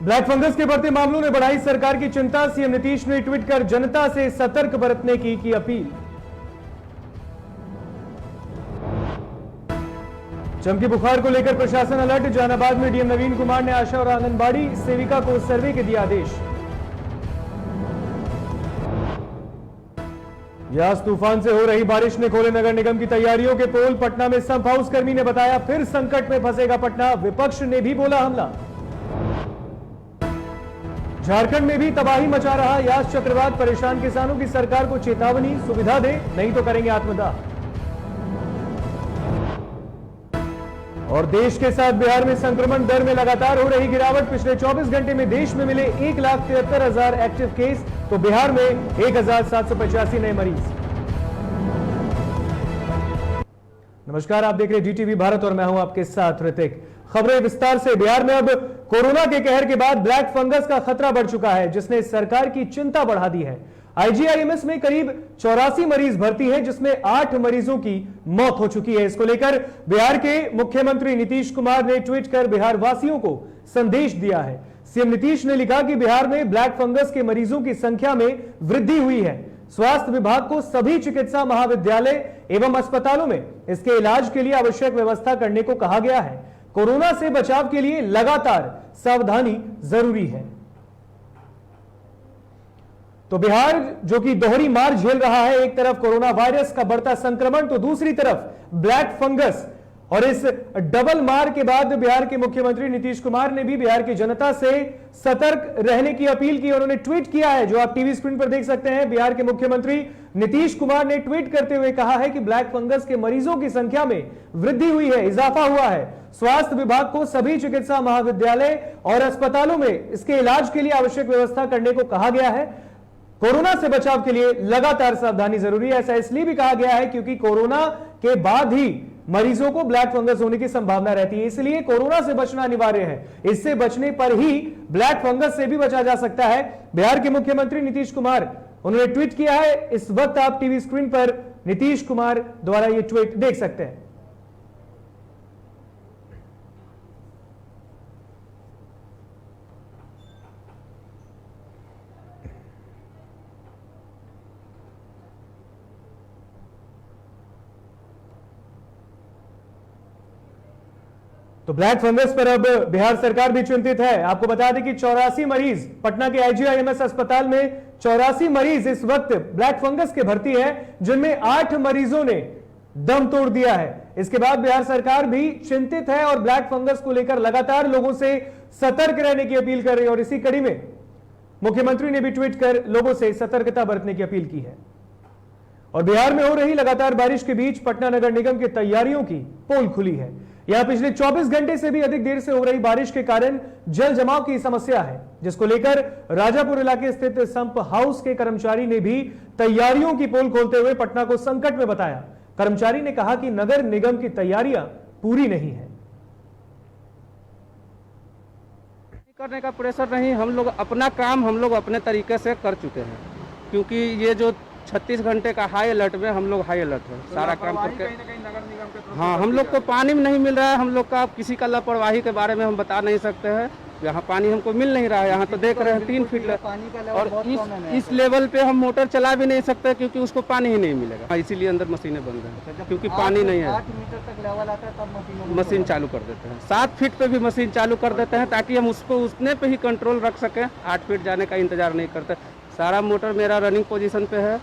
Black fungus के बढ़ते मामलों ने बढ़ाई सरकार की चिंता। सीएम नीतीश ने ट्वीट कर जनता से सतर्क बरतने की अपील। चमकी बुखार को लेकर प्रशासन अलर्ट। जहानाबाद में डीएम नवीन कुमार ने आशा और आंगनबाड़ी सेविका को सर्वे के दिए आदेश। यास तूफान से हो रही बारिश ने खोले नगर निगम की तैयारियों के पोल। पटना में संप हाउस कर्मी ने बताया फिर संकट में फंसेगा पटना। विपक्ष ने भी बोला हमला। झारखंड में भी तबाही मचा रहा यास चक्रवात। परेशान किसानों की सरकार को चेतावनी, सुविधा दे नहीं तो करेंगे आत्मदाह। और देश के साथ बिहार में संक्रमण दर में लगातार हो रही गिरावट। पिछले 24 घंटे में देश में मिले 1,73,000 एक्टिव केस, तो बिहार में 1,785 नए मरीज। नमस्कार, आप देख रहे हैं जीटीवी भारत और मैं हूं आपके साथ ऋतिक। खबरें विस्तार से। बिहार में अब कोरोना के कहर के बाद ब्लैक फंगस का खतरा बढ़ चुका है, जिसने सरकार की चिंता बढ़ा दी है। आईजीआईएमएस में करीब 84 मरीज भर्ती हैं, जिसमें 8 मरीजों की मौत हो चुकी है। इसको लेकर बिहार के मुख्यमंत्री नीतीश कुमार ने ट्वीट कर बिहार वासियों को संदेश दिया है। सीएम नीतीश ने लिखा कि बिहार में ब्लैक फंगस के मरीजों की संख्या में वृद्धि हुई है। स्वास्थ्य विभाग को सभी चिकित्सा महाविद्यालय एवं अस्पतालों में इसके इलाज के लिए आवश्यक व्यवस्था करने को कहा गया है। कोरोना से बचाव के लिए लगातार सावधानी जरूरी है। तो बिहार जो कि दोहरी मार झेल रहा है, एक तरफ कोरोना वायरस का बढ़ता संक्रमण, तो दूसरी तरफ ब्लैक फंगस। और इस डबल मार के बाद बिहार के मुख्यमंत्री नीतीश कुमार ने भी बिहार की जनता से सतर्क रहने की अपील की। उन्होंने ट्वीट किया है, जो आप टीवी स्क्रीन पर देख सकते हैं। बिहार के मुख्यमंत्री नीतीश कुमार ने ट्वीट करते हुए कहा है कि ब्लैक फंगस के मरीजों की संख्या में वृद्धि हुई है, इजाफा हुआ है। स्वास्थ्य विभाग को सभी चिकित्सा महाविद्यालय और अस्पतालों में इसके इलाज के लिए आवश्यक व्यवस्था करने को कहा गया है। कोरोना से बचाव के लिए लगातार सावधानी जरूरी है। ऐसा इसलिए भी कहा गया है क्योंकि कोरोना के बाद ही मरीजों को ब्लैक फंगस होने की संभावना रहती है, इसलिए कोरोना से बचना अनिवार्य है। इससे बचने पर ही ब्लैक फंगस से भी बचा जा सकता है। बिहार के मुख्यमंत्री नीतीश कुमार, उन्होंने ट्वीट किया है। इस वक्त आप टीवी स्क्रीन पर नीतीश कुमार द्वारा यह ट्वीट देख सकते हैं। तो ब्लैक फंगस पर अब बिहार सरकार भी चिंतित है। आपको बता दें कि 84 मरीज पटना के आईजीआईएमएस अस्पताल में 84 मरीज इस वक्त ब्लैक फंगस के भर्ती हैं, जिनमें 8 मरीजों ने दम तोड़ दिया है। इसके बाद बिहार सरकार भी चिंतित है और ब्लैक फंगस को लेकर लगातार लोगों से सतर्क रहने की अपील कर रही है। और इसी कड़ी में मुख्यमंत्री ने भी ट्वीट कर लोगों से सतर्कता बरतने की अपील की है। और बिहार में हो रही लगातार बारिश के बीच पटना नगर निगम की तैयारियों की पोल खुली है। यहां पिछले 24 घंटे से भी अधिक देर से हो रही बारिश के कारण जल जमाव की समस्या है, जिसको लेकर राजापुर इलाके स्थित संप हाउस के कर्मचारी ने भी तैयारियों की पोल खोलते हुए पटना को संकट में बताया। कर्मचारी ने कहा कि नगर निगम की तैयारियां पूरी नहीं है। करने का प्रेशर नहीं, हम लोग अपना काम हम लोग अपने तरीके से कर चुके हैं, क्योंकि ये जो 36 घंटे का हाई अलर्ट में हम लोग हाई अलर्ट है सारा काम करके। हाँ, हम लोग को पानी में नहीं मिल रहा है। हम लोग का किसी का लापरवाही के बारे में हम बता नहीं सकते हैं। यहाँ पानी हमको मिल नहीं रहा है। यहाँ तो देख रहे हैं 3 फीट पानी का लेवल, और इस लेवल पे हम मोटर चला भी नहीं सकते क्योंकि उसको पानी ही नहीं मिलेगा। इसीलिए अंदर मशीनें बंद हैं, क्योंकि पानी नहीं है। 8 मीटर तक लेवल आता है तब मशीन चालू कर देते हैं। 7 फीट पे भी मशीन चालू कर देते हैं ताकि हम उसको उतने पे ही कंट्रोल रख सकें। 8 फीट जाने का इंतजार नहीं करते। सारा मोटर मेरा रनिंग पोजीशन पे है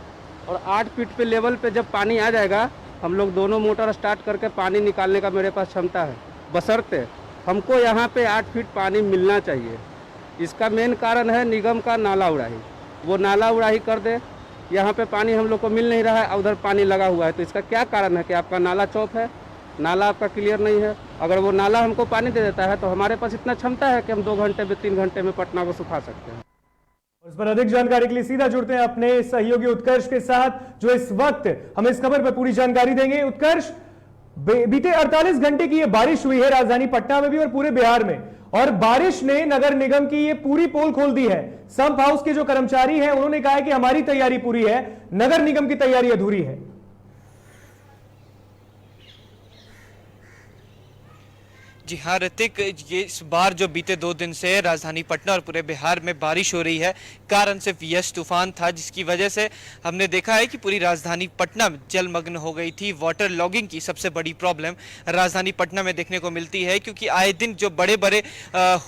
और 8 फीट पे लेवल पे जब पानी आ जाएगा, हम लोग दोनों मोटर स्टार्ट करके पानी निकालने का मेरे पास क्षमता है, बशर्ते हमको यहाँ पे 8 फीट पानी मिलना चाहिए। इसका मेन कारण है निगम का नाला उड़ाही। वो नाला उड़ाही कर दे, यहाँ पे पानी हम लोग को मिल नहीं रहा है, उधर पानी लगा हुआ है। तो इसका क्या कारण है कि आपका नाला चौक है, नाला आपका क्लियर नहीं है। अगर वो नाला हमको पानी दे देता है तो हमारे पास इतना क्षमता है कि हम 2 घंटे में 3 घंटे में पटना को सुखा सकते हैं। इस पर अधिक जानकारी के लिए सीधा जुड़ते हैं अपने सहयोगी उत्कर्ष के साथ, जो इस वक्त हमें इस खबर पर पूरी जानकारी देंगे। उत्कर्ष, बीते 48 घंटे की ये बारिश हुई है राजधानी पटना में भी और पूरे बिहार में, और बारिश ने नगर निगम की ये पूरी पोल खोल दी है। संप हाउस के जो कर्मचारी हैं उन्होंने कहा है कि हमारी तैयारी पूरी है, नगर निगम की तैयारी अधूरी है। जी हाँ ऋतिक, ये इस बार जो बीते 2 दिन से राजधानी पटना और पूरे बिहार में बारिश हो रही है, कारण सिर्फ यश तूफान था, जिसकी वजह से हमने देखा है कि पूरी राजधानी पटना जलमग्न हो गई थी। वाटर लॉगिंग की सबसे बड़ी प्रॉब्लम राजधानी पटना में देखने को मिलती है, क्योंकि आए दिन जो बड़े बड़े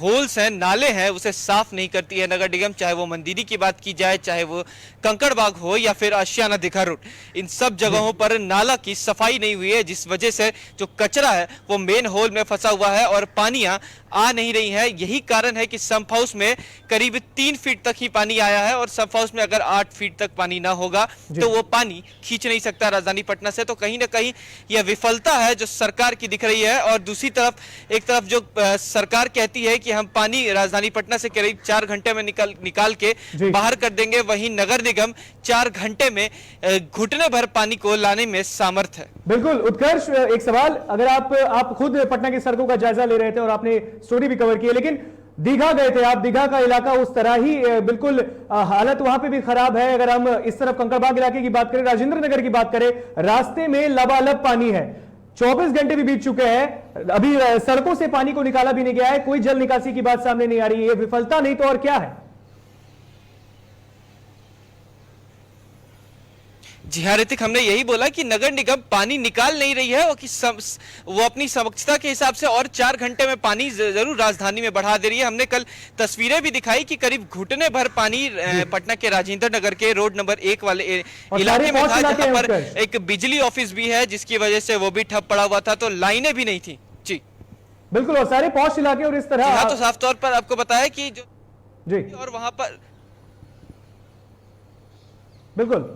होल्स हैं, नाले हैं, उसे साफ नहीं करती है नगर निगम। चाहे वो मंदिरी की बात की जाए, चाहे वो कंकड़बाग हो या फिर आशियाना दिघा रोड, इन सब जगहों पर नाला की सफाई नहीं हुई है, जिस वजह से जो कचरा है वो मेन होल में फंसा हुआ है और पानियां आ नहीं रही है। यही कारण है कि संप हाउस में करीब 3 फीट तक ही पानी आया है, और संप हाउस में अगर 8 फीट तक पानी ना होगा तो वो पानी खींच नहीं सकता राजधानी पटना से। तो कहीं ना कहीं यह विफलता है जो सरकार की दिख रही है। और दूसरी तरफ एक तरफ जो सरकार कहती है कि हम पानी राजधानी पटना से करीब 4 घंटे में निकाल के बाहर कर देंगे, वहीं नगर निगम 4 घंटे में घुटने भर पानी को लाने में सामर्थ है। बिल्कुल उत्कर्ष, एक सवाल, अगर आप खुद पटना की सड़कों का जायजा ले रहे थे और आपने स्टोरी भी कवर की है, लेकिन दीघा गए थे आप, दीघा का इलाका उस तरह ही बिल्कुल हालत वहां पे भी खराब है। अगर हम इस तरफ कंकड़बाग इलाके की बात करें, राजेंद्र नगर की बात करें, रास्ते में लबालब पानी है। 24 घंटे भी बीत चुके हैं, अभी सड़कों से पानी को निकाला भी नहीं गया है, कोई जल निकासी की बात सामने नहीं आ रही है। विफलता नहीं तो और क्या है? जी हाँ ऋतिक, हमने यही बोला कि नगर निगम पानी निकाल नहीं रही है, और कि वो अपनी समक्षता के हिसाब से और 4 घंटे में पानी जरूर राजधानी में बढ़ा दे रही है। हमने कल तस्वीरें भी दिखाई कि करीब घुटने भर पानी पटना के राजेंद्र नगर के रोड नंबर 1 वाले इलाके में था, जहां पर एक बिजली ऑफिस भी है, जिसकी वजह से वो भी ठप पड़ा हुआ था, तो लाइनें भी नहीं थी। जी बिल्कुल, और सारे पौष इलाके और इस तरह। हाँ, तो साफ तौर पर आपको बताया कि जो जी, और वहां पर बिल्कुल।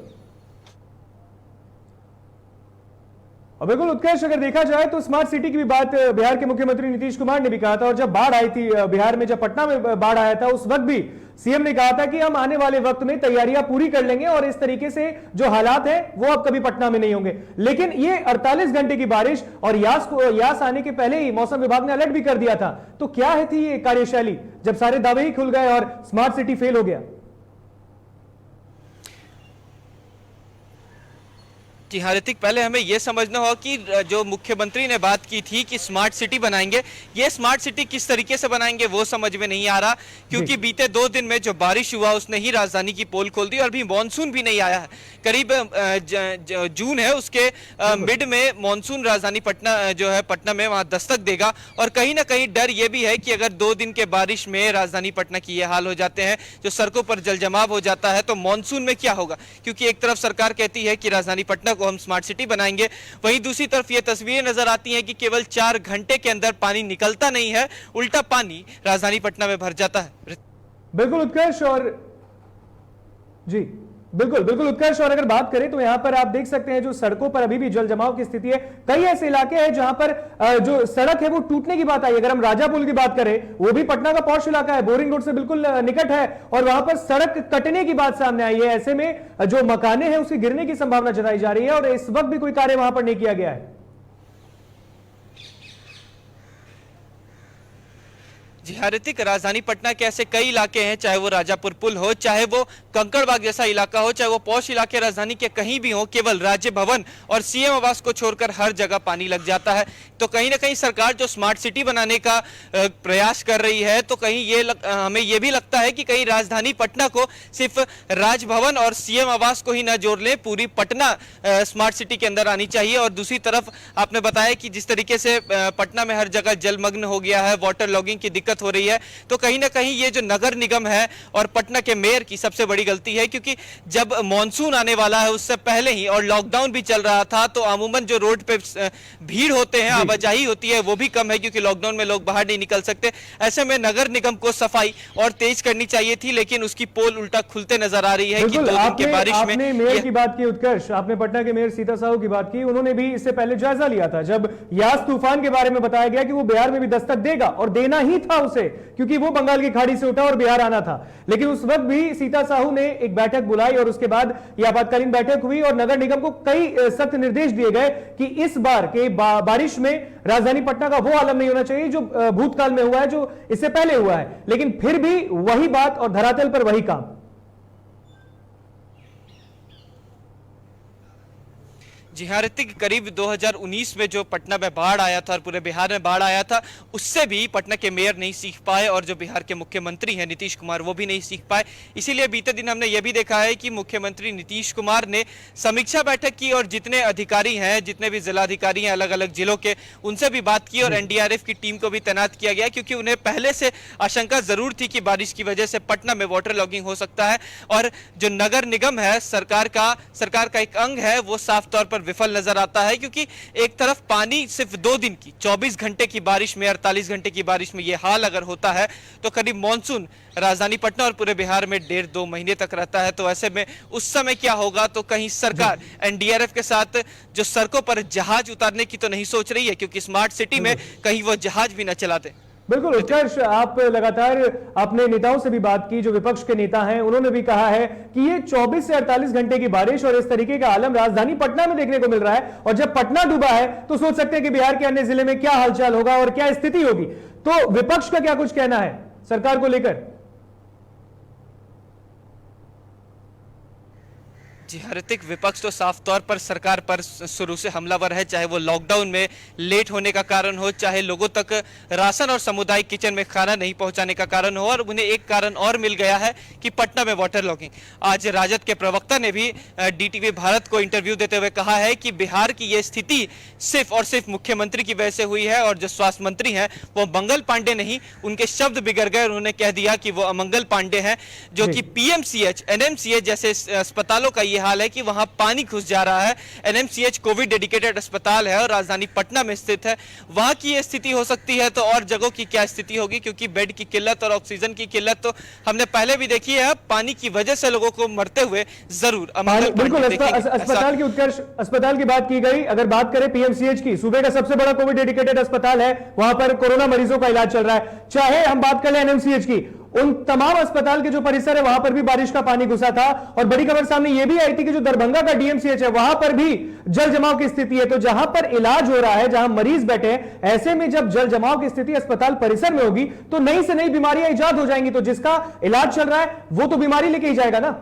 और बिल्कुल उत्कर्ष, अगर देखा जाए तो स्मार्ट सिटी की भी बात बिहार के मुख्यमंत्री नीतीश कुमार ने भी कहा था, और जब बाढ़ आई थी बिहार में, जब पटना में बाढ़ आया था, उस वक्त भी सीएम ने कहा था कि हम आने वाले वक्त में तैयारियां पूरी कर लेंगे और इस तरीके से जो हालात हैं वो अब कभी पटना में नहीं होंगे। लेकिन ये 48 घंटे की बारिश और यास आने के पहले ही मौसम विभाग ने अलर्ट भी कर दिया था। तो क्या है थी ये कार्यशैली जब सारे दावे ही खुल गए और स्मार्ट सिटी फेल हो गया? जी हाँ ऋतिक, पहले हमें यह समझना होगा कि जो मुख्यमंत्री ने बात की थी कि स्मार्ट सिटी बनाएंगे, ये स्मार्ट सिटी किस तरीके से बनाएंगे वो समझ में नहीं आ रहा, क्योंकि बीते 2 दिन में जो बारिश हुआ उसने ही राजधानी की पोल खोल दी, और अभी मॉनसून भी नहीं आया है। करीब जून है, उसके मिड में मॉनसून राजधानी पटना जो है पटना में वहां दस्तक देगा, और कहीं ना कहीं डर यह भी है कि अगर 2 दिन के बारिश में राजधानी पटना की ये हाल हो जाते हैं, जो सड़कों पर जलजमाव हो जाता है, तो मॉनसून में क्या होगा। क्योंकि एक तरफ सरकार कहती है कि राजधानी पटना को हम स्मार्ट सिटी बनाएंगे, वहीं दूसरी तरफ ये तस्वीरें नजर आती हैं कि केवल 4 घंटे के अंदर पानी निकलता नहीं है, उल्टा पानी राजधानी पटना में भर जाता है। बिल्कुल उत्कर्ष, और जी बिल्कुल उत्कर्ष, और अगर बात करें तो यहां पर आप देख सकते हैं जो सड़कों पर अभी भी जल जमाव की स्थिति है। कई ऐसे इलाके हैं जहां पर जो सड़क है वो टूटने की बात आई। अगर हम राजापुल की बात करें, वो भी पटना का पौष इलाका है, बोरिंग रोड से बिल्कुल निकट है, और वहां पर सड़क कटने की बात सामने आई है। ऐसे में जो मकाने हैं उसके गिरने की संभावना जताई जा रही है, और इस वक्त भी कोई कार्य वहां पर नहीं किया गया है। जी हाँ ऋतिक, राजधानी पटना के ऐसे कई इलाके हैं, चाहे वो राजापुर पुल हो, चाहे वो कंकड़बाग जैसा इलाका हो, चाहे वो पौष इलाके राजधानी के कहीं भी हो, केवल राज्य भवन और सीएम आवास को छोड़कर हर जगह पानी लग जाता है। तो कहीं ना कहीं सरकार जो स्मार्ट सिटी बनाने का प्रयास कर रही है, तो कहीं हमें ये भी लगता है कि कहीं राजधानी पटना को सिर्फ राजभवन और सीएम आवास को ही न जोड़ ले, पूरी पटना स्मार्ट सिटी के अंदर आनी चाहिए। और दूसरी तरफ आपने बताया कि जिस तरीके से पटना में हर जगह जलमग्न हो गया है, वाटर लॉगिंग की दिक्कत हो रही है, तो कहीं ना कहीं ये जो नगर निगम है और पटना के मेयर की सबसे बड़ी गलती है, क्योंकि जब मॉनसून आने वाला है उससे पहले ही और लॉकडाउन भी चल रहा था, तो अमूमन जो रोड पे भीड़ होते हैं, आवाजाही होती है, वो भी कम है, क्योंकि लॉकडाउन में लोग बाहर नहीं निकल सकते। ऐसे में नगर निगम को सफाई और तेज करनी चाहिए थी, लेकिन उसकी पोल उल्टा खुलते नजर आ रही है कि 2 दिन के बारिश में। आपने मेयर की बात की उत्कर्ष, आपने पटना के मेयर सीता साहू की बात की, उन्होंने भी इससे पहले जायजा लिया था जब यास तूफान के बारे में बताया गया कि वो बिहार में भी दस्तक देगा, और देना ही था उसे, क्योंकि वो बंगाल की खाड़ी से उठा और बिहार आना था। लेकिन उस वक्त भी सीता साहू ने एक बैठक बुलाई, और उसके बाद यह आपातकालीन बैठक हुई, और नगर निगम को कई सख्त निर्देश दिए गए कि इस बार के बारिश में राजधानी पटना का वो आलम नहीं होना चाहिए जो भूतकाल में हुआ है, जो इससे पहले हुआ है। लेकिन फिर भी वही बात और धरातल पर वही काम। जी हाँ ऋतिक, करीब 2019 में जो पटना में बाढ़ आया था और पूरे बिहार में बाढ़ आया था, उससे भी पटना के मेयर नहीं सीख पाए और जो बिहार के मुख्यमंत्री हैं नीतीश कुमार, वो भी नहीं सीख पाए। इसीलिए बीते दिन हमने ये भी देखा है कि मुख्यमंत्री नीतीश कुमार ने समीक्षा बैठक की और जितने अधिकारी हैं, जितने भी जिलाधिकारी हैं अलग अलग जिलों के, उनसे भी बात की और एनडीआरएफ की टीम को भी तैनात किया गया, क्योंकि उन्हें पहले से आशंका जरूर थी कि बारिश की वजह से पटना में वाटर लॉगिंग हो सकता है और जो नगर निगम है, सरकार का एक अंग है, वो साफ तौर पर विफल नजर आता है। क्योंकि एक तरफ पानी सिर्फ 2 दिन की 24 घंटे की बारिश में, 48 घंटे की बारिश में ये हाल अगर होता है तो करीब मॉनसून राजधानी पटना और पूरे बिहार में 1.5-2 महीने तक रहता है। तो ऐसे में उस समय क्या होगा, तो कहीं सरकार एनडीआरएफ के साथ जो सड़कों पर जहाज उतारने की तो नहीं सोच रही है, क्योंकि स्मार्ट सिटी में कहीं वो जहाज भी न चलाते। बिल्कुल उत्कर्ष, आप लगातार अपने नेताओं से भी बात की, जो विपक्ष के नेता हैं, उन्होंने भी कहा है कि ये 24 से 48 घंटे की बारिश और इस तरीके का आलम राजधानी पटना में देखने को मिल रहा है, और जब पटना डूबा है तो सोच सकते हैं कि बिहार के अन्य जिले में क्या हालचाल होगा और क्या स्थिति होगी। तो विपक्ष का क्या कुछ कहना है सरकार को लेकर? जी हाँ ऋतिक, विपक्ष तो साफ तौर पर सरकार पर शुरू से हमलावर है, चाहे वो लॉकडाउन में लेट होने का कारण हो, चाहे लोगों तक राशन और सामुदायिक किचन में खाना नहीं पहुंचाने का कारण हो, और उन्हें एक कारण और मिल गया है कि पटना में वाटर लॉगिंग। आज राजद के प्रवक्ता ने भी डीटीवी भारत को इंटरव्यू देते हुए कहा है कि बिहार की ये स्थिति सिर्फ और सिर्फ मुख्यमंत्री की वजह से हुई है, और जो स्वास्थ्य मंत्री हैं वो मंगल पांडे नहीं, उनके शब्द बिगड़ गए। उन्होंने कह दिया कि वो अमंगल पांडे हैं, जो कि पीएमसीएच, एनएमसीएच जैसे अस्पतालों का हाल है कि वहां पानी घुस जा रहा है। एनएमसीएच कोविड डेडिकेटेड अस्पताल है और राजधानी पटना में स्थित है, वहां की ये स्थिति हो सकती है, तो और जगहों की क्या स्थिति होगी, क्योंकि बेड की किल्लत और ऑक्सीजन की किल्लत तो हमने पहले भी देखी है। पानी की वजह से लोगों को मरते हुए जरूर बिल्कुल अस्पताल की उत्कर्ष, अस्पताल की बात की गई। अगर बात करें पीएमसीएच की, सूबे का सबसे बड़ा कोविड डेडिकेटेड अस्पताल है, वहां पर कोरोना मरीजों का इलाज चल रहा है। चाहे हम बात करें एनएमसीएच की, उन तमाम अस्पताल के जो परिसर है वहां पर भी बारिश का पानी घुसा था, और बड़ी खबर सामने यह भी आई थी कि जो दरभंगा का डीएमसीएच है वहां पर भी जल जमाव की स्थिति है। तो जहां पर इलाज हो रहा है, जहां मरीज बैठे हैं, ऐसे में जब जल जमाव की स्थिति अस्पताल परिसर में होगी तो नई से नई बीमारियां इजाद हो जाएंगी। तो जिसका इलाज चल रहा है वो तो बीमारी लेके ही जाएगा ना।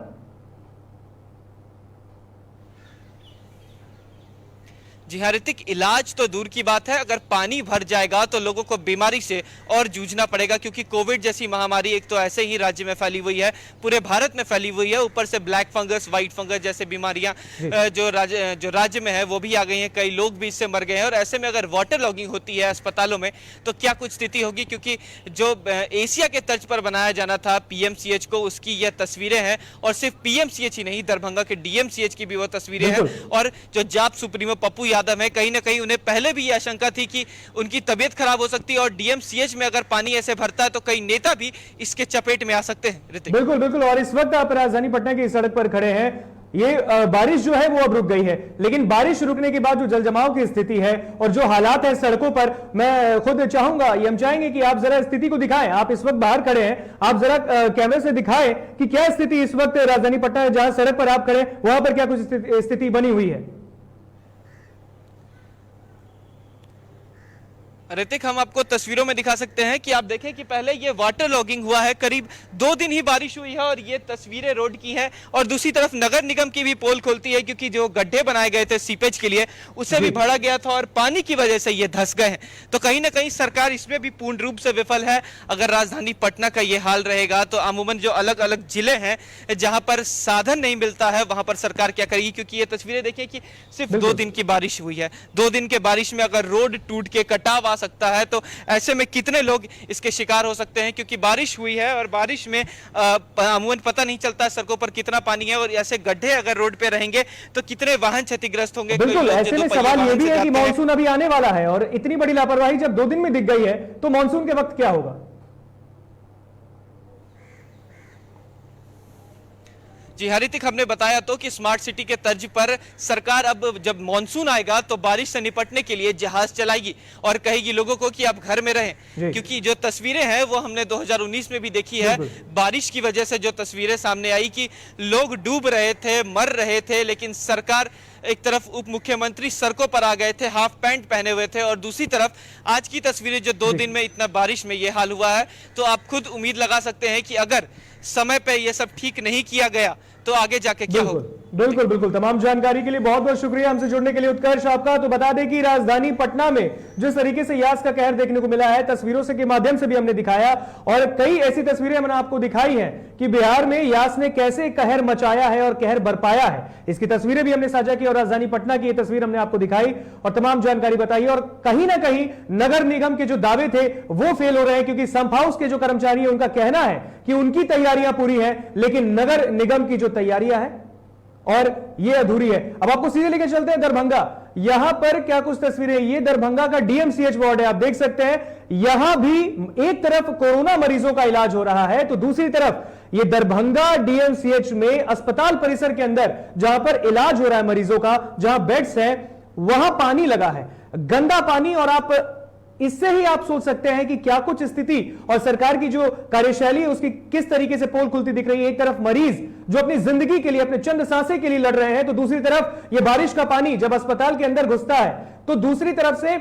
जी हाँ ऋतिक, इलाज तो दूर की बात है, अगर पानी भर जाएगा तो लोगों को बीमारी से और जूझना पड़ेगा, क्योंकि कोविड जैसी महामारी एक तो ऐसे ही राज्य में फैली हुई है, पूरे भारत में फैली हुई है, ऊपर से ब्लैक फंगस, व्हाइट फंगस जैसे बीमारियां जो राज्य में है वो भी आ गई हैं, कई लोग भी इससे मर गए हैं। और ऐसे में अगर वाटर लॉगिंग होती है अस्पतालों में तो क्या कुछ स्थिति होगी, क्योंकि जो एशिया के तर्ज पर बनाया जाना था पीएमसीएच को, उसकी यह तस्वीरें हैं, और सिर्फ पीएमसीएच ही नहीं, दरभंगा के डीएमसीएच की भी वो तस्वीरें हैं। और जो जाप सुप्रीमो पप्पू यादव है, कहीं ना कहीं उन्हें पहले भी ये आशंका थी कि उनकी तबीयत खराब हो सकती है, और डीएमसीएच में अगर पानी ऐसे भरता है तो कई नेता भी इसके चपेट में आ सकते हैं। बिल्कुल बिल्कुल, और इस वक्त आप राजधानी पटना की सड़क पर खड़े हैं। ये बारिश जो है वो अब रुक गई है, लेकिन बारिश रुकने के बाद जो जल जमाव की स्थिति है और जो हालात है सड़कों पर, मैं खुद चाहूंगा, ये हम चाहेंगे कि आप जरा स्थिति को दिखाएं। आप इस वक्त बाहर खड़े हैं, आप जरा कैमरे से दिखाएं कि क्या स्थिति इस वक्त राजधानी पटना, जहां सड़क पर आप खड़े वहां पर क्या कुछ स्थिति बनी हुई है। ऋतिक, हम आपको तस्वीरों में दिखा सकते हैं कि आप देखें कि पहले ये वाटर लॉगिंग हुआ है, करीब 2 दिन ही बारिश हुई है, और ये तस्वीरें रोड की हैं। और दूसरी तरफ नगर निगम की भी पोल खोलती है, क्योंकि जो गड्ढे बनाए गए थे सीपेज के लिए उससे भी भरा गया था, और पानी की वजह से ये धंस गए हैं। तो कहीं ना कहीं सरकार इसमें भी पूर्ण रूप से विफल है। अगर राजधानी पटना का ये हाल रहेगा तो अमूमन जो अलग अलग जिले हैं जहां पर साधन नहीं मिलता है वहां पर सरकार क्या करेगी, क्योंकि ये तस्वीरें देखिए कि सिर्फ 2 दिन की बारिश हुई है। 2 दिन के बारिश में अगर रोड टूट के कटाव सकता है तो ऐसे में कितने लोग इसके शिकार हो सकते हैं, क्योंकि बारिश हुई है और बारिश में अमूमन पता नहीं चलता सड़कों पर कितना पानी है, और ऐसे गड्ढे अगर रोड पे रहेंगे तो कितने वाहन क्षतिग्रस्त होंगे। बिल्कुल, ऐसे में सवाल यह भी है कि मॉनसून अभी आने वाला है, और इतनी बड़ी लापरवाही जब 2 दिन में दिख गई है तो मॉनसून के वक्त क्या होगा। जी ऋतिक, हमने बताया तो कि स्मार्ट सिटी के तर्ज पर सरकार अब जब मॉनसून आएगा तो बारिश से निपटने के लिए जहाज चलाएगी और कहेगी लोगों को कि आप घर में रहें, क्योंकि जो तस्वीरें हैं वो हमने 2019 में भी देखी है। बारिश की वजह से जो तस्वीरें सामने आई कि लोग डूब रहे थे, मर रहे थे, लेकिन सरकार, एक तरफ उप मुख्यमंत्री सड़कों पर आ गए थे, हाफ पैंट पहने हुए थे, और दूसरी तरफ आज की तस्वीरें जो 2 दिन में इतना बारिश में ये हाल हुआ है, तो आप खुद उम्मीद लगा सकते हैं कि अगर समय पे ये सब ठीक नहीं किया गया तो आगे जाके क्या होगा। बिल्कुल बिल्कुल। तमाम जानकारी के लिए बहुत बहुत शुक्रिया हमसे जुड़ने के लिए उत्कर्ष आपका। तो बता दें कि राजधानी पटना में जिस तरीके से यास का कहर देखने को मिला है, तस्वीरों से के माध्यम से भी हमने दिखाया, और कई ऐसी तस्वीरें हमने आपको दिखाई हैं कि बिहार में यास ने कैसे कहर मचाया है और कहर बरपाया है। इसकी तस्वीरें भी हमने साझा की और राजधानी पटना की ये तस्वीर हमने आपको दिखाई और तमाम जानकारी बताई। और कहीं ना कहीं नगर निगम के जो दावे थे वो फेल हो रहे हैं, क्योंकि संप हाउस के जो कर्मचारी हैं उनका कहना है कि उनकी तैयारियां पूरी हैं, लेकिन नगर निगम की जो तैयारियां हैं और ये अधूरी है। अब आपको सीधे लेके चलते हैं दरभंगा। यहां पर क्या कुछ तस्वीरें, ये दरभंगा का डीएमसीएच वार्ड है, आप देख सकते हैं। यहां भी एक तरफ कोरोना मरीजों का इलाज हो रहा है, तो दूसरी तरफ ये दरभंगा डीएमसीएच में अस्पताल परिसर के अंदर जहां पर इलाज हो रहा है मरीजों का, जहां बेड्स है, वहां पानी लगा है, गंदा पानी। और आप इससे ही आप सोच सकते हैं कि क्या कुछ स्थिति और सरकार की जो कार्यशैली है उसकी किस तरीके से पोल खुलती दिख रही है। एक तरफ मरीज जो अपनी जिंदगी के लिए, अपने चंद सांसें के लिए लड़ रहे हैं, तो दूसरी तरफ ये बारिश का पानी जब अस्पताल के अंदर घुसता है तो दूसरी तरफ से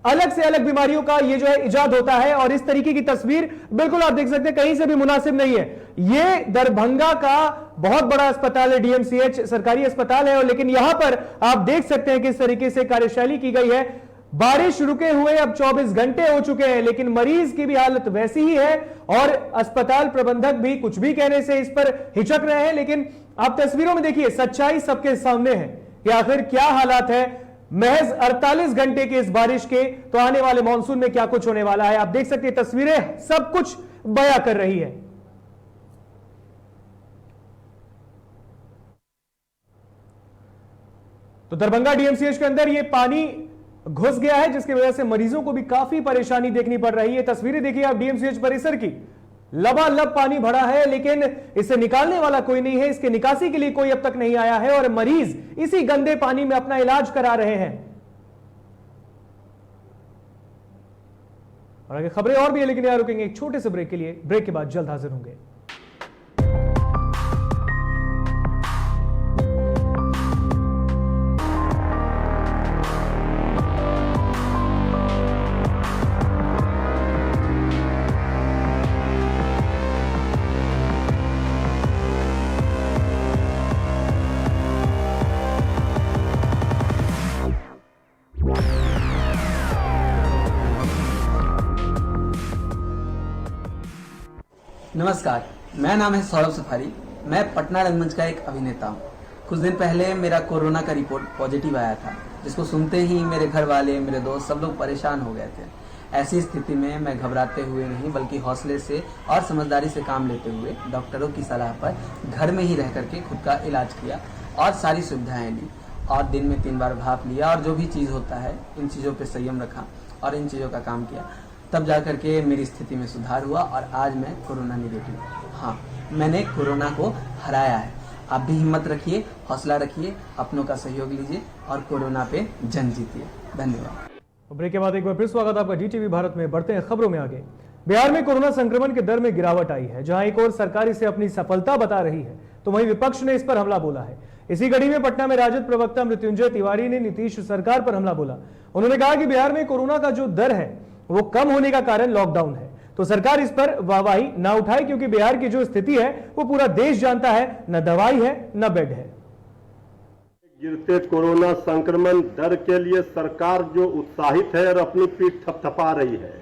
अलग बीमारियों का ये जो है इजाद होता है। और इस तरीके की तस्वीर बिल्कुल आप देख सकते हैं कहीं से भी मुनासिब नहीं है। ये दरभंगा का बहुत बड़ा अस्पताल है, डीएमसीएच सरकारी अस्पताल है, और लेकिन यहां पर आप देख सकते हैं किस तरीके से कार्यशैली की गई है। बारिश रुके हुए अब 24 घंटे हो चुके हैं, लेकिन मरीज की भी हालत वैसी ही है और अस्पताल प्रबंधक भी कुछ भी कहने से इस पर हिचक रहे हैं। लेकिन आप तस्वीरों में देखिए, सच्चाई सबके सामने है कि आखिर क्या हालात है। महज 48 घंटे के इस बारिश के, तो आने वाले मॉनसून में क्या कुछ होने वाला है आप देख सकते हैं। तस्वीरें सब कुछ बयां कर रही है। तो दरभंगा डीएमसीएच के अंदर ये पानी घुस गया है, जिसकी वजह से मरीजों को भी काफी परेशानी देखनी पड़ रही है। तस्वीरें देखिए आप डीएमसीएच परिसर की, लबालब पानी भरा है, लेकिन इसे निकालने वाला कोई नहीं है, इसके निकासी के लिए कोई अब तक नहीं आया है और मरीज इसी गंदे पानी में अपना इलाज करा रहे हैं। और आगे खबरें और भी है, लेकिन यहां रुकेंगे एक छोटे से ब्रेक के लिए। ब्रेक के बाद जल्द हाजिर होंगे। नमस्कार, मेरा नाम है सौरभ सफारी। मैं पटना रंगमंच का एक अभिनेता हूँ। कुछ दिन पहले मेरा कोरोना का रिपोर्ट पॉजिटिव आया था, जिसको सुनते ही मेरे घर वाले, मेरे दोस्त सब लोग परेशान हो गए थे। ऐसी स्थिति में मैं घबराते हुए नहीं बल्कि हौसले से और समझदारी से काम लेते हुए डॉक्टरों की सलाह पर घर में ही रह करके खुद का इलाज किया और सारी सुविधाएं ली और दिन में 3 बार भाप लिया और जो भी चीज़ होता है इन चीज़ों पर संयम रखा और इन चीज़ों का काम किया। तब जा करके मेरी स्थिति में सुधार हुआ और आज मैं कोरोना निगेटिव हूँ। हाँ, मैंने कोरोना को हराया है। आप भी हिम्मत रखिए, हौसला रखिए, अपनों का सहयोग लीजिए और कोरोना पे जंग जीतिए। धन्यवाद। ब्रेक के बाद एक बार फिर स्वागत आपका डीटीवी भारत में। बढ़ते हैं खबरों में आगे। बिहार में कोरोना संक्रमण के दर में गिरावट आई है। जहां एक और सरकार इसे अपनी सफलता बता रही है, तो वहीं विपक्ष ने इस पर हमला बोला है। इसी कड़ी में पटना में राजद प्रवक्ता मृत्युंजय तिवारी ने नीतीश सरकार पर हमला बोला। उन्होंने कहा कि बिहार में कोरोना का जो दर है वो कम होने का कारण लॉकडाउन है, तो सरकार इस पर वाहवाही ना उठाए, क्योंकि बिहार की जो स्थिति है वो पूरा देश जानता है, न दवाई है न बेड है। गिरते कोरोना संक्रमण दर के लिए सरकार जो उत्साहित है और अपनी पीठ थपथपा रही है,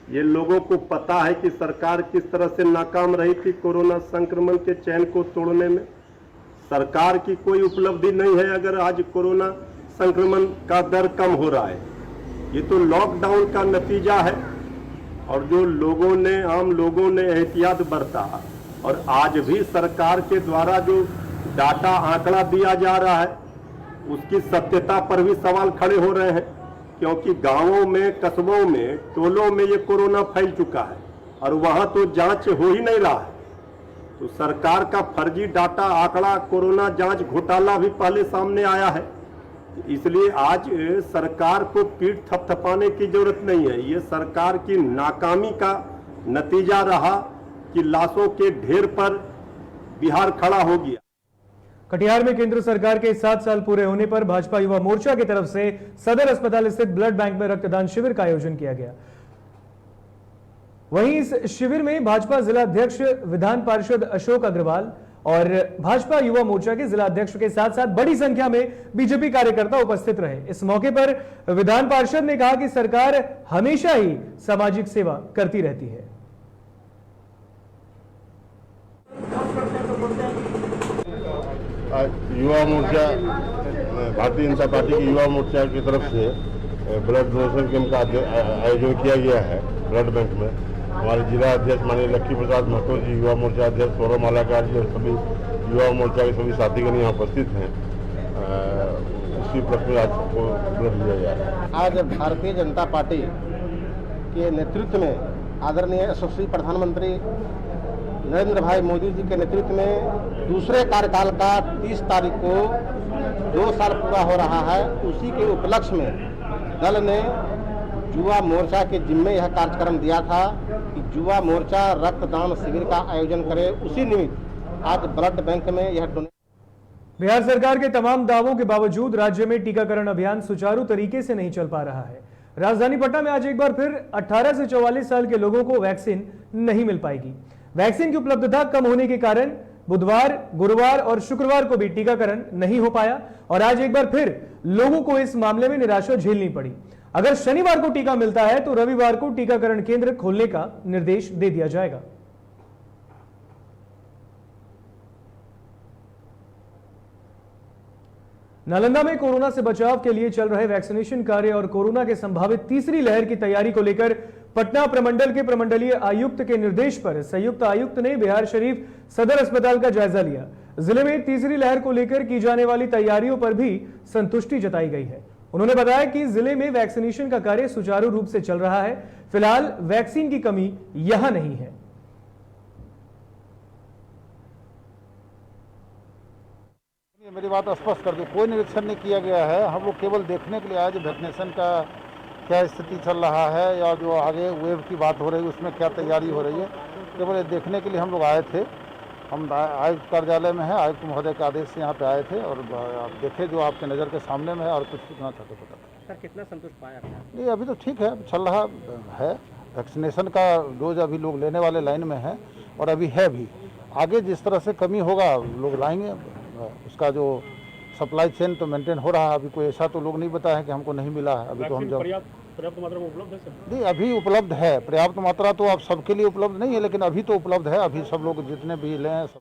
ये लोगों को पता है कि सरकार किस तरह से नाकाम रही थी कोरोना संक्रमण के चैन को तोड़ने में। सरकार की कोई उपलब्धि नहीं है अगर आज कोरोना संक्रमण का दर कम हो रहा है। ये तो लॉकडाउन का नतीजा है और जो लोगों ने, आम लोगों ने एहतियात बरता और आज भी सरकार के द्वारा जो डाटा आंकड़ा दिया जा रहा है उसकी सत्यता पर भी सवाल खड़े हो रहे हैं, क्योंकि गांवों में, कस्बों में, टोलों में ये कोरोना फैल चुका है और वहां तो जांच हो ही नहीं रहा है। तो सरकार का फर्जी डाटा आंकड़ा, कोरोना जांच घोटाला भी पहले सामने आया है। इसलिए आज सरकार को पीठ थपथपाने की जरूरत नहीं है। ये सरकार की नाकामी का नतीजा रहा कि लाशों के ढेर पर बिहार खड़ा हो गया। कटिहार में केंद्र सरकार के 7 साल पूरे होने पर भाजपा युवा मोर्चा की तरफ से सदर अस्पताल स्थित ब्लड बैंक में रक्तदान शिविर का आयोजन किया गया। वहीं इस शिविर में भाजपा जिला अध्यक्ष विधान पार्षद अशोक अग्रवाल और भाजपा युवा मोर्चा के जिला अध्यक्ष के साथ साथ बड़ी संख्या में बीजेपी कार्यकर्ता उपस्थित रहे। इस मौके पर विधान पार्षद ने कहा कि सरकार हमेशा ही सामाजिक सेवा करती रहती है। युवा मोर्चा, भारतीय जनता पार्टी की युवा मोर्चा की तरफ से ब्लड डोनेशन कैंप का आयोजन किया गया है ब्लड बैंक में। हमारे जिला अध्यक्ष माननीय लक्की प्रसाद महतो जी, युवा मोर्चा अध्यक्ष सौरभ मालाकार जी और सभी युवा मोर्चा के सभी साथीगण यहाँ उपस्थित हैं। इसी उपलक्ष्य में आज सबको ब्लड दिया जा रहा है। आज भारतीय जनता पार्टी के नेतृत्व में आदरणीय यशस्वी प्रधानमंत्री नरेंद्र भाई मोदी जी के नेतृत्व में दूसरे कार्यकाल का 30 तारीख को 2 साल पूरा हो रहा है। उसी के उपलक्ष्य में दल ने युवा मोर्चा के जिम्मे यह कार्यक्रम दिया था कि युवा मोर्चा रक्तदान शिविर का आयोजन करे। उसी निमित्त आज ब्लड बैंक में यह बिहार सरकार के तमाम दावों के बावजूद राज्य में टीकाकरण अभियान सुचारू तरीके से नहीं चल पा रहा है। राजधानी पटना में आज एक बार फिर 18 से 44 साल के लोगों को वैक्सीन नहीं मिल पाएगी। वैक्सीन की उपलब्धता कम होने के कारण बुधवार, गुरुवार और शुक्रवार को भी टीकाकरण नहीं हो पाया और आज एक बार फिर लोगों को इस मामले में निराशा झेलनी पड़ी। अगर शनिवार को टीका मिलता है तो रविवार को टीकाकरण केंद्र खोलने का निर्देश दे दिया जाएगा। नालंदा में कोरोना से बचाव के लिए चल रहे वैक्सीनेशन कार्य और कोरोना के संभावित तीसरी लहर की तैयारी को लेकर पटना प्रमंडल के प्रमंडलीय आयुक्त के निर्देश पर संयुक्त आयुक्त ने बिहार शरीफ सदर अस्पताल का जायजा लिया। जिले में तीसरी लहर को लेकर की जाने वाली तैयारियों पर भी संतुष्टि जताई गई है। उन्होंने बताया कि जिले में वैक्सीनेशन का कार्य सुचारू रूप से चल रहा है। फिलहाल वैक्सीन की कमी यहां नहीं है। मेरी बात स्पष्ट कर दूं, कोई निरीक्षण नहीं किया गया है। हम लोग केवल देखने के लिए आए जो वैक्सीनेशन का क्या स्थिति चल रहा है या जो आगे वेव की बात हो रही है उसमें क्या तैयारी हो रही है, केवल ये देखने के लिए हम लोग आए थे। हम आयुक्त कार्यालय में है, आयुक्त महोदय के आदेश से यहाँ पे आए थे और आप देखे जो आपके नज़र के सामने में है और कुछ सूचना चाहते पता। सर कितना संतुष्ट पाया आपने? नहीं, अभी तो ठीक है, चल रहा है। वैक्सीनेशन का डोज अभी लोग लेने वाले लाइन में है और अभी है भी। आगे जिस तरह से कमी होगा लोग लाएंगे। उसका जो सप्लाई चेन तो मेंटेन हो रहा है। अभी कोई ऐसा तो लोग नहीं बताया है कि हमको नहीं मिला है। अभी तो हम जब पर्याप्त मात्रा में उपलब्ध है सर? नहीं, अभी उपलब्ध है। पर्याप्त मात्रा तो अब सबके लिए उपलब्ध नहीं है, लेकिन अभी तो उपलब्ध है। अभी सब लोग जितने भी लें सब।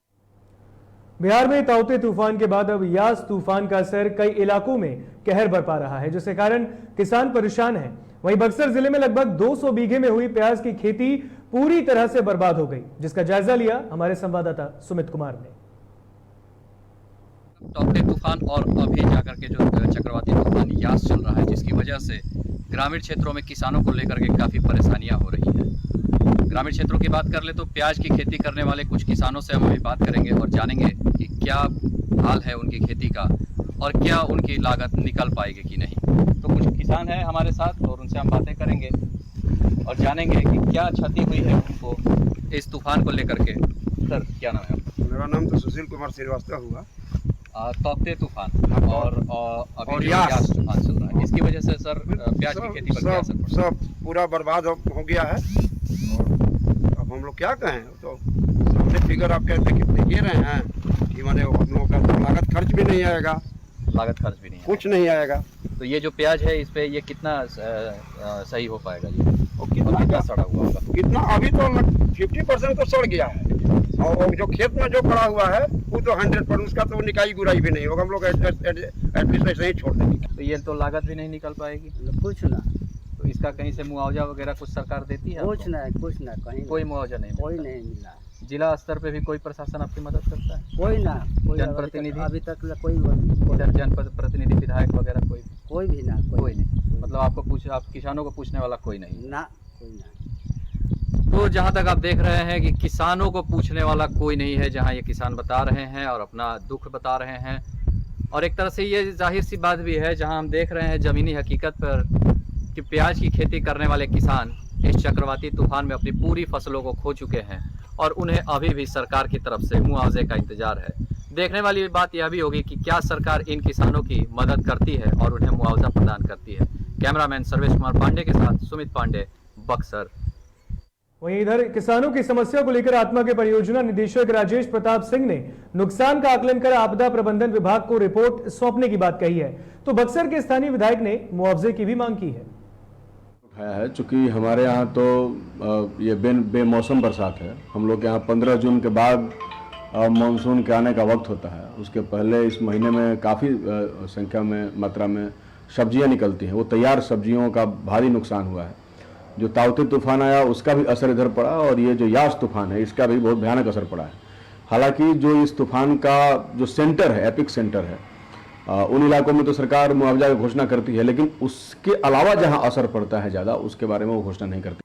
बिहार में ताउते तूफान के बाद अब यास तूफान का असर कई इलाकों में कहर बरपा रहा है, जिसके कारण किसान परेशान हैं। वहीं बक्सर जिले में लगभग 200 बीघे में हुई प्याज की खेती पूरी तरह से बर्बाद हो गई, जिसका जायजा लिया हमारे संवाददाता सुमित कुमार ने। ताउते तूफान और अभी जाकर के जो चक्रवाती तूफान यास चल रहा है, जिसकी वजह से ग्रामीण क्षेत्रों में किसानों को लेकर के काफ़ी परेशानियां हो रही हैं। ग्रामीण क्षेत्रों की बात कर ले तो प्याज की खेती करने वाले कुछ किसानों से हम अभी बात करेंगे और जानेंगे कि क्या हाल है उनकी खेती का और क्या उनकी लागत निकल पाएगी कि नहीं। तो कुछ किसान हैं हमारे साथ और उनसे हम बातें करेंगे और जानेंगे कि क्या क्षति हुई है उनको इस तूफान को लेकर के। सर क्या नाम है आपका? मेरा नाम तो सुशील कुमार श्रीवास्तव हुआ। ताउते तूफान और अभी यास तूफान चल रहा है, इसकी वजह से सर प्याज की खेती पर क्या असर पड़ रहा है? सब पूरा बर्बाद हो गया है और अब हम लोग क्या कहें। तो सामने फिगर आप कहते कितने दे रहे हैं कि माने हम लोगों का लागत खर्च भी नहीं आएगा। लागत खर्च भी नहीं, कुछ नहीं आएगा। तो ये जो प्याज है इस पे ये कितना सही हो पाएगा ये? और कितना सड़ा हुआ होगा? कितना अभी तो 50% तो सड़ गया है और जो खेत में जो पड़ा हुआ है वो तो 100%, उसका तो निकाई गुराई भी नहीं होगा। हम लोग एटलीस्ट ऐसे ही छोड़ देंगे। तो ये तो लागत भी नहीं निकल पाएगी कुछ ना। तो इसका कहीं से मुआवजा वगैरह कुछ सरकार देती है? कुछ ना कहीं कोई मुआवजा नहीं, कोई नहीं मिला। जिला स्तर पे भी कोई प्रशासन आपकी मदद करता है? कोई ना, कोई जनप्रतिनिधि अभी तक कोई जनप्रतिनिधि विधायक वगैरह कोई भी ना, कोई नहीं। मतलब आपको आप किसानों को पूछने वाला कोई नहीं ना, कोई ना। तो जहां तक आप देख रहे हैं कि किसानों को पूछने वाला कोई नहीं है, जहां ये किसान बता रहे हैं और अपना दुख बता रहे हैं। और एक तरह से ये जाहिर सी बात भी है, जहां हम देख रहे हैं ज़मीनी हकीकत पर कि प्याज की खेती करने वाले किसान इस चक्रवाती तूफान में अपनी पूरी फसलों को खो चुके हैं और उन्हें अभी भी सरकार की तरफ से मुआवजे का इंतजार है। देखने वाली बात यह भी होगी कि क्या सरकार इन किसानों की मदद करती है और उन्हें मुआवजा प्रदान करती है। कैमरामैन सर्वेश कुमार पांडे के साथ सुमित पांडे, बक्सर। वहीं इधर किसानों की समस्या को लेकर आत्मा के परियोजना निदेशक राजेश प्रताप सिंह ने नुकसान का आकलन कर आपदा प्रबंधन विभाग को रिपोर्ट सौंपने की बात कही है, तो बक्सर के स्थानीय विधायक ने मुआवजे की भी मांग की है। उठाया है चूंकि हमारे यहाँ तो ये बेमौसम बरसात है। हम लोग के यहाँ 15 जून के बाद मानसून के आने का वक्त होता है। उसके पहले इस महीने में काफ़ी संख्या में मात्रा में सब्जियां निकलती हैं। वो तैयार सब्जियों का भारी नुकसान हुआ है। जो ताउते तूफान आया उसका भी असर इधर पड़ा और ये जो यास तूफान है इसका भी बहुत भयानक असर पड़ा है। हालांकि जो इस तूफान का जो सेंटर है, एपिक सेंटर है, उन इलाकों में तो सरकार मुआवजा की घोषणा करती है, लेकिन उसके अलावा जहां असर पड़ता है ज़्यादा उसके बारे में वो घोषणा नहीं करती।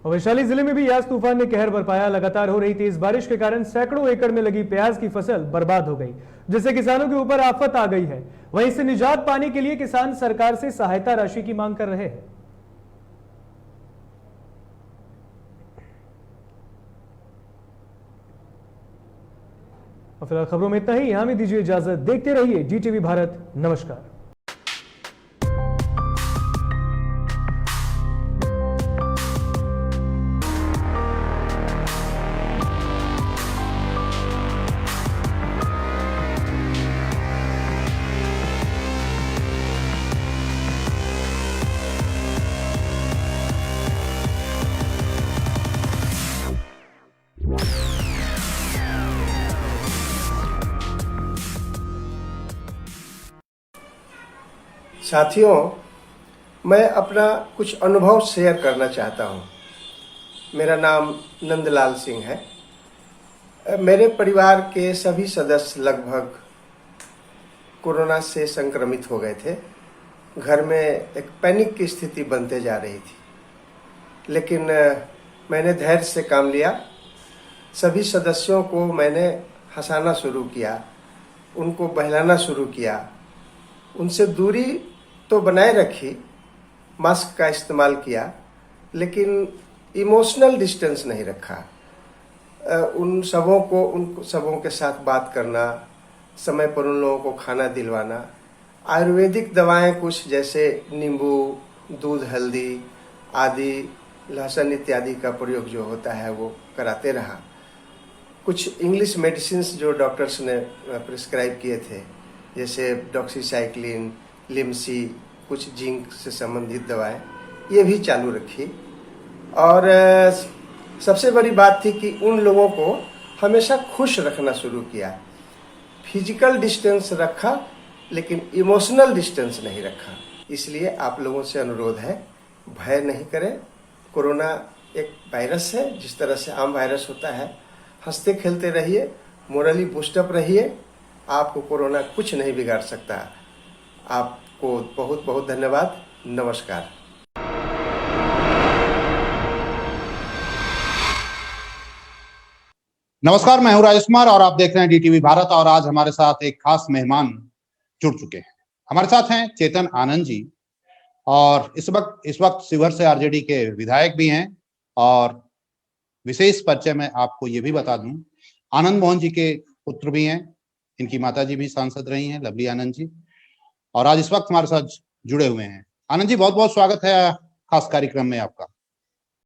वैशाली जिले में भी यास तूफान ने कहर बरपाया। लगातार हो रही तेज बारिश के कारण सैकड़ों एकड़ में लगी प्याज की फसल बर्बाद हो गई, जिससे किसानों के ऊपर आफत आ गई है। वहीं इससे निजात पाने के लिए किसान सरकार से सहायता राशि की मांग कर रहे हैं। और फिलहाल खबरों में इतना ही। यहां में दीजिए इजाजत। देखते रहिए GTV भारत। नमस्कार। साथियों, मैं अपना कुछ अनुभव शेयर करना चाहता हूँ। मेरा नाम नंदलाल सिंह है। मेरे परिवार के सभी सदस्य लगभग कोरोना से संक्रमित हो गए थे। घर में एक पैनिक की स्थिति बनते जा रही थी, लेकिन मैंने धैर्य से काम लिया। सभी सदस्यों को मैंने हंसाना शुरू किया, उनको बहलाना शुरू किया, उनसे दूरी तो बनाए रखी, मास्क का इस्तेमाल किया, लेकिन इमोशनल डिस्टेंस नहीं रखा। उन सबों के साथ बात करना, समय पर उन लोगों को खाना दिलवाना, आयुर्वेदिक दवाएं कुछ जैसे नींबू, दूध, हल्दी आदि, लहसुन इत्यादि का प्रयोग जो होता है वो कराते रहा। कुछ इंग्लिश मेडिसिन्स जो डॉक्टर्स ने प्रिस्क्राइब किए थे, जैसे डॉक्सीसाइक्लिन, लिम्सी, कुछ जिंक से संबंधित दवाएं, ये भी चालू रखी। और सबसे बड़ी बात थी कि उन लोगों को हमेशा खुश रखना शुरू किया। फिजिकल डिस्टेंस रखा, लेकिन इमोशनल डिस्टेंस नहीं रखा। इसलिए आप लोगों से अनुरोध है, भय नहीं करें। कोरोना एक वायरस है, जिस तरह से आम वायरस होता है। हंसते खेलते रहिए, मोरली बूस्टअप रहिए। आपको कोरोना कुछ नहीं बिगाड़ सकता। आपको बहुत बहुत धन्यवाद। नमस्कार। नमस्कार, मैं हूं राजेश कुमार और आप देख रहे हैं DTV भारत। और आज हमारे साथ एक खास मेहमान जुड़ चुके हैं। हमारे साथ हैं चेतन आनंद जी, और इस वक्त शिवहर से RJD के विधायक भी हैं। और विशेष परिचय में आपको ये भी बता दूं, आनंद मोहन जी के पुत्र भी हैं। इनकी माताजी भी सांसद रही हैं, लवली आनंद जी, और आज इस वक्त हमारे साथ जुड़े हुए हैं। आनंद जी, बहुत बहुत स्वागत है खास कार्यक्रम में आपका।